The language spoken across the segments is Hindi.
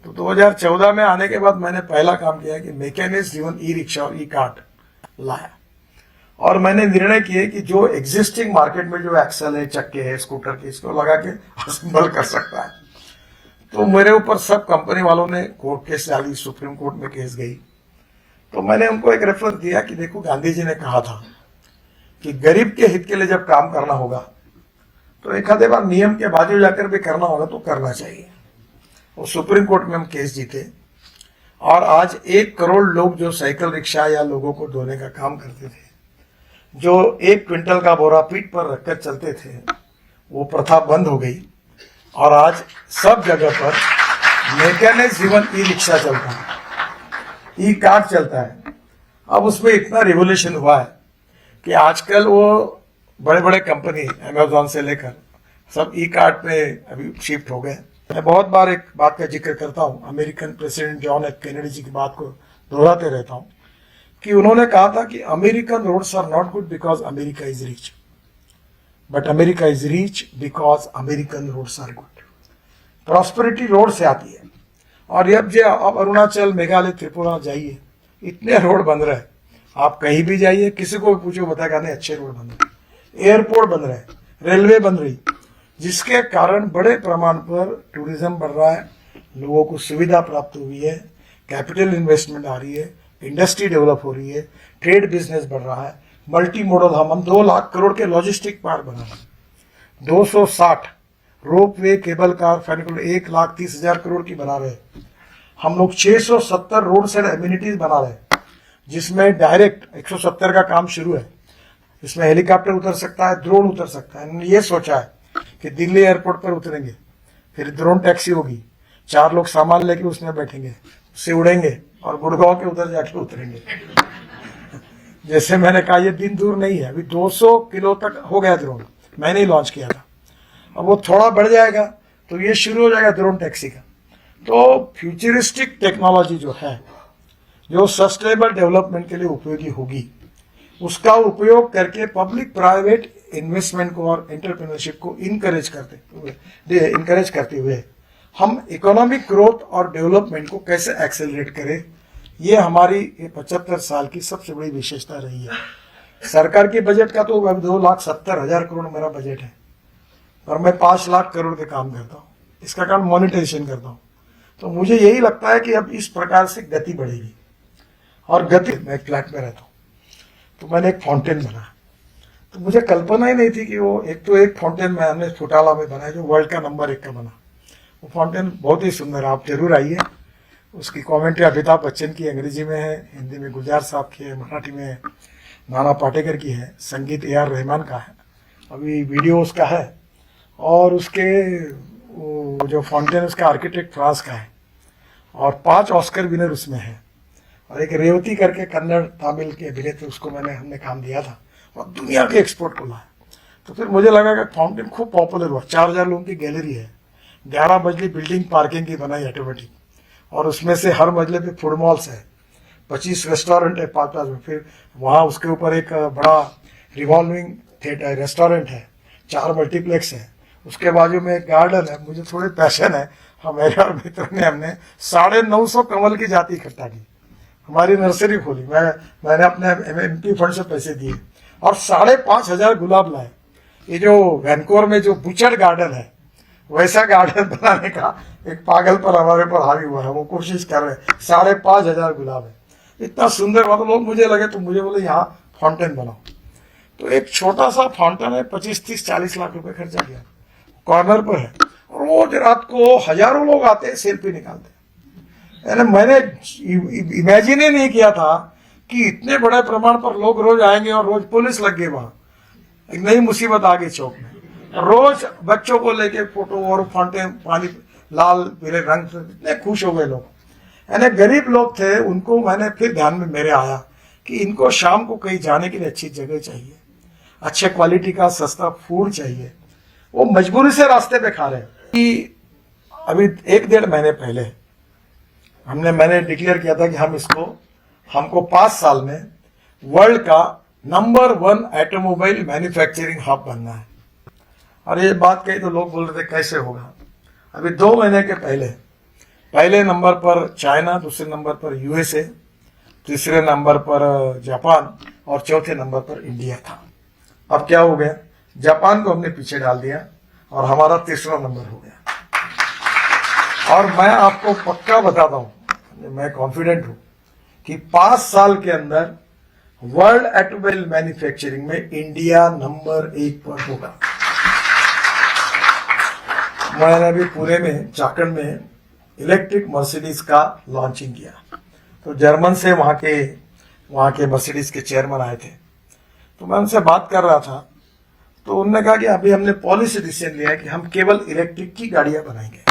तो 2014 में आने के बाद मैंने पहला काम किया कि मैकेनिक्स ड्रिवन ई रिक्शा और ई कार्ट लाया, और मैंने निर्णय किए कि जो एग्जिस्टिंग मार्केट में जो एक्सल है, चक्के है स्कूटर के, इसको लगा के असेंबल कर सकता है। तो मेरे ऊपर सब कंपनी वालों ने कोर्ट केस डाली, सुप्रीम कोर्ट में केस गई। तो मैंने उनको एक रेफरेंस दिया कि देखो, गांधी जी ने कहा था कि गरीब के हित के लिए जब काम करना होगा तो एक आधे बार नियम के बाजू जाकर भी करना होगा तो करना चाहिए। और सुप्रीम कोर्ट में हम केस जीते, और आज 1 करोड़ लोग जो साइकिल रिक्शा या लोगों को ढोने का काम करते थे, जो 1 क्विंटल का बोरा पीठ पर रखकर चलते थे, वो प्रथा बंद हो गई। और आज सब जगह पर मैकेनिक्स ड्रिवन ई रिक्शा चलता है, ई कार्ट चलता है। अब उसमें इतना रिवोल्यूशन हुआ है कि आजकल वो बड़े बड़े कंपनी अमेजोन से लेकर सब ई कार्ट पे अभी शिफ्ट हो गए। मैं बहुत बार एक बात का जिक्र करता हूँ, American president John F Kennedy ji की बात को दोहराते रहता हूँ कि उन्होंने कहा था कि American roads are not good because America is rich, but America is rich because American roads are good. Prosperity road से आती है। और अब अरुणाचल, मेघालय, त्रिपुरा जाइए, इतने रोड बन रहे हैं, आप कहीं भी जाइए, किसी को भी पूछो बताएगा नहीं अच्छे रोड बन रहे, एयरपोर्ट बन रहे, रेलवे बन रही, जिसके कारण बड़े प्रमाण पर टूरिज्म बढ़ रहा है, लोगों को सुविधा प्राप्त हुई है, कैपिटल इन्वेस्टमेंट आ रही है, इंडस्ट्री डेवलप हो रही है, ट्रेड बिजनेस बढ़ रहा है, मल्टी मॉडल। हम 2 लाख करोड़ के लॉजिस्टिक पार्क बना रहे हैं, 260 रोप वे, केबल कार, फैनिकुलर 1,30,000 करोड़ की बना रहे हैं। हम लोग 670 रोड साइड एम्यूनिटीज बना रहे हैं, जिसमें डायरेक्ट 170 का काम शुरू है। इसमें हेलीकॉप्टर उतर सकता है, ड्रोन उतर सकता है। ये सोचा है कि दिल्ली एयरपोर्ट पर उतरेंगे, फिर ड्रोन टैक्सी होगी, 4 लोग सामान लेके उसमें बैठेंगे, उससे उड़ेंगे और गुड़गांव के उधर जाके उतरेंगे। जैसे मैंने कहा, ये दिन दूर नहीं है, अभी 200 किलो तक हो गया ड्रोन, मैंने ही लॉन्च किया था। अब वो थोड़ा बढ़ जाएगा तो ये शुरू हो जाएगा ड्रोन टैक्सी का। तो फ्यूचरिस्टिक टेक्नोलॉजी जो है, जो सस्टेनेबल डेवलपमेंट के लिए उपयोगी होगी, उसका उपयोग करके पब्लिक प्राइवेट इन्वेस्टमेंट को और एंटरप्रेन्योरशिप को इनकरेज करते हुए हम इकोनॉमिक ग्रोथ और डेवलपमेंट को कैसे एक्सेलरेट करें, ये हमारी 75 साल की सबसे बड़ी विशेषता रही है। सरकार के बजट का तो 2,70,000 करोड़ मेरा बजट है, और मैं 5 लाख करोड़ के काम करता हूँ, इसका काम मॉनिटाइजेशन करता हूँ। तो मुझे यही लगता है कि अब इस प्रकार से गति बढ़ेगी। और गति, मैं एक फ्लैट में रहता हूँ, तो मैंने एक फाउंटेन बनाया, तो मुझे कल्पना ही नहीं थी कि वो एक फाउंटेन में हमने फुटाला में बनाया, जो वर्ल्ड का नंबर 1 का बना। वो फाउंटेन बहुत ही सुंदर है, आप जरूर आइए। उसकी कमेंट्री अमिताभ बच्चन की अंग्रेजी में है, हिंदी में गुलजार साहब की है, मराठी में नाना पाटेकर की है, संगीत AR रहमान का है, अभी वीडियो उसका है। और उसके जो फाउंटेन उसका आर्किटेक्ट फ्रांस का है, और 5 ऑस्कर विनर उसमें है। और एक रेवती करके कन्नड़ तमिल के अभिनेत्री, उसको हमने काम दिया था, और दुनिया के एक्सपोर्ट को लाया। तो फिर मुझे लगा कि फाउंटेन खूब पॉपुलर हुआ। 4,000 लोगों की गैलरी है, 11 मंजिली बिल्डिंग पार्किंग की बनाई ऑटोमेटिक, और उसमें से हर मंजिले पे फूड मॉल्स है, 25 रेस्टोरेंट है 5 में। फिर वहाँ उसके ऊपर एक बड़ा रिवॉल्विंग थिएटर रेस्टोरेंट है, 4 मल्टीप्लेक्स है, उसके बाजू में एक गार्डन है। मुझे थोड़ी पैशन है, मेरे और मित्र ने हमने 950 कमल की जाति इकट्ठा की, हमारी नर्सरी खोली। मैंने अपने MP फंड से पैसे दिए, और 5,500 गुलाब लाए। ये जो वैनकोवर में जो बुचड़ गार्डन है, वैसा गार्डन बनाने का एक पागल पर हमारे पर हावी हुआ है, वो कोशिश कर रहे हैं। 5,500 गुलाब है, इतना सुंदर। मतलब लोग मुझे लगे, तो मुझे बोले यहाँ फाउंटेन बनाओ। तो एक छोटा सा फाउंटेन है, 25, 30, 40 लाख रुपए खर्चा किया, कॉर्नर पर है। रोज रात को हजारों लोग आते हैं, सेल्फी निकालते हैं। मैंने इमेजिन ही नहीं किया था कि इतने बड़े प्रमाण पर लोग रोज आएंगे, और रोज पुलिस लग गई वहां। एक नई मुसीबत आ गई चौक में, रोज बच्चों को लेके फोटो, और फाउंटेन पानी लाल पीले रंग से इतने खुश हो गए लोग। यानी गरीब लोग थे, उनको मैंने फिर ध्यान में मेरे आया कि इनको शाम को कहीं जाने के लिए अच्छी जगह चाहिए, अच्छे क्वालिटी का सस्ता फूड चाहिए। वो मजबूरी से रास्ते पे खा रहे हैं। कि अभी 1-1.5 महीने पहले मैंने डिक्लेयर किया था कि हमको 5 साल में वर्ल्ड का नंबर 1 ऑटोमोबाइल मैन्युफैक्चरिंग हब बनना है। और ये बात कही तो लोग बोल रहे थे कैसे होगा। अभी 2 महीने के पहले पहले नंबर पर चाइना, दूसरे नंबर पर यूएसए, तीसरे नंबर पर जापान और चौथे नंबर पर इंडिया था। अब क्या हो गया, जापान को हमने पीछे डाल दिया और हमारा तीसरा नंबर हो गया। और मैं आपको पक्का बताता हूं, मैं कॉन्फिडेंट हूं कि 5 साल के अंदर वर्ल्ड ऑटोमोबाइल मैन्युफैक्चरिंग में इंडिया नंबर 1 पर होगा। मैंने अभी पुणे में झारखंड में इलेक्ट्रिक मर्सिडीज का लॉन्चिंग किया, तो जर्मन से वहां के मर्सिडीज के चेयरमैन आए थे, तो मैं उनसे बात कर रहा था, तो उन्होंने कहा कि अभी हमने पॉलिसी डिसीजन लिया है कि हम केवल इलेक्ट्रिक की गाड़ियां बनाएंगे,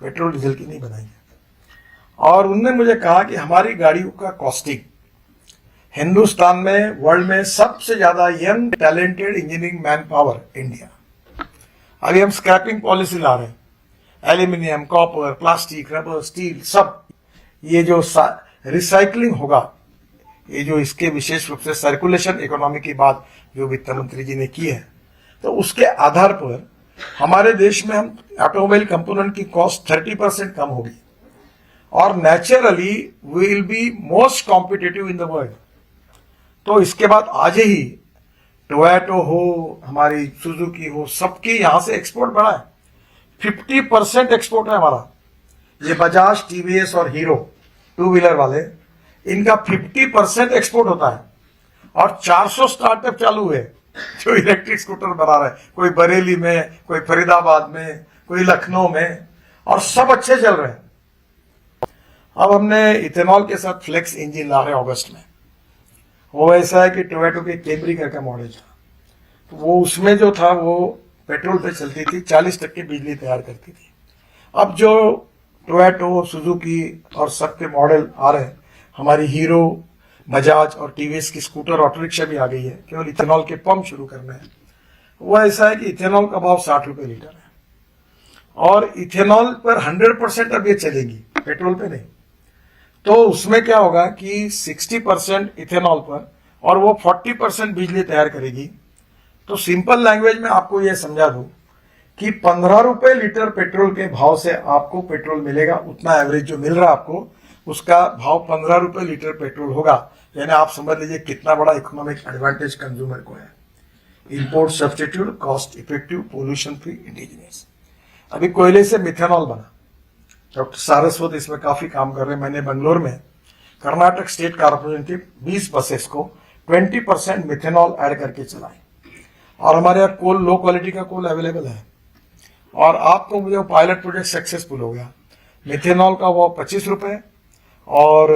पेट्रोल डीजल की नहीं बनाएंगे। और उन्होंने मुझे कहा कि हमारी गाड़ियों का कॉस्टिंग हिंदुस्तान में, वर्ल्ड में सबसे ज्यादा young talented engineering man power India. अभी हम स्क्रैपिंग पॉलिसी ला रहे हैं, aluminium, copper, plastic, rubber, steel, सब ये जो रिसाइकलिंग होगा, ये जो इसके विशेष रूप से सर्कुलेशन इकोनॉमी की बात जो वित्त मंत्री जी ने की है, तो उसके आधार पर हमारे देश में हम ऑटोमोबाइल कंपोनेंट की कॉस्ट 30% कम होगी और naturally we will be most competitive in the world. तो इसके बाद आज ही टोयोटो हो, हमारी सुजुकी हो, सबकी यहां से एक्सपोर्ट बढ़ा है। 50% एक्सपोर्ट है हमारा। ये बजाज, टीवीएस और हीरो टू व्हीलर वाले, इनका 50% एक्सपोर्ट होता है। और 400 स्टार्टअप चालू हुए जो इलेक्ट्रिक स्कूटर बना रहे हैं, कोई बरेली में, कोई फरीदाबाद में, कोई लखनऊ में, और सब अच्छे चल रहे हैं। अब हमने इथेनॉल के साथ फ्लेक्स इंजन ला रहे हैं अगस्त में। वो ऐसा है कि टोयोटो के कैमरी का मॉडल था, तो वो उसमें जो था वो पेट्रोल पे चलती थी, 40% बिजली तैयार करती थी। अब जो टोयोटो, सुजुकी और सबके मॉडल आ रहे हैं, हमारी हीरो, बजाज और टीवीएस की स्कूटर, ऑटो रिक्शा भी आ गई है, केवल इथेनॉल के पंप शुरू करने हैं। वो ऐसा है कि इथेनॉल का भाव 60 रुपए लीटर है और इथेनॉल पर 100% अब ये चलेगी, पेट्रोल पे नहीं। तो उसमें क्या होगा कि 60% इथेनॉल पर और वो 40% बिजली तैयार करेगी। तो सिंपल लैंग्वेज में आपको यह समझा दूं कि 15 रुपए लीटर पेट्रोल के भाव से आपको पेट्रोल मिलेगा, उतना एवरेज जो मिल रहा है आपको, उसका भाव 15 रुपए लीटर पेट्रोल होगा। यानी आप समझ लीजिए कितना बड़ा इकोनॉमिक एडवांटेज कंज्यूमर को है। Import substitute, cost effective, pollution free, indigenous. अभी कोयले से मिथेनॉल बना, डॉक्टर सारस्वत इसमें काफी काम कर रहे हैं। मैंने बेंगलोर में कर्नाटक स्टेट कारपोरेशन की 20 बसेस को 20% मिथेनॉल ऐड करके चलाई और हमारे यहाँ कोल, लो क्वालिटी का कोल अवेलेबल है। और आपको मुझे वो पायलट प्रोजेक्ट सक्सेसफुल हो गया। मिथेनॉल का वो 25 रुपए और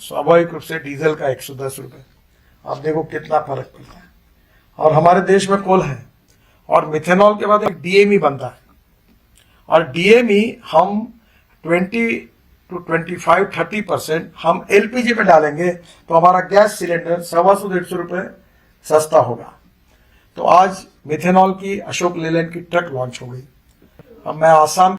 स्वाभाविक रूप से डीजल का 110 रुपए। आप देखो कितना फर्क पड़ता है। और हमारे देश में कोल है और मिथेनॉल के बाद एक डीएमई बनता है और डीएमई हम 20 to 25-30% हम एलपीजी में डालेंगे तो हमारा गैस सिलेंडर 125-150 रुपए सस्ता होगा। तो आज मिथेनॉल की अशोक लेलैंड की ट्रक लॉन्च हो गई। अब मैं आसाम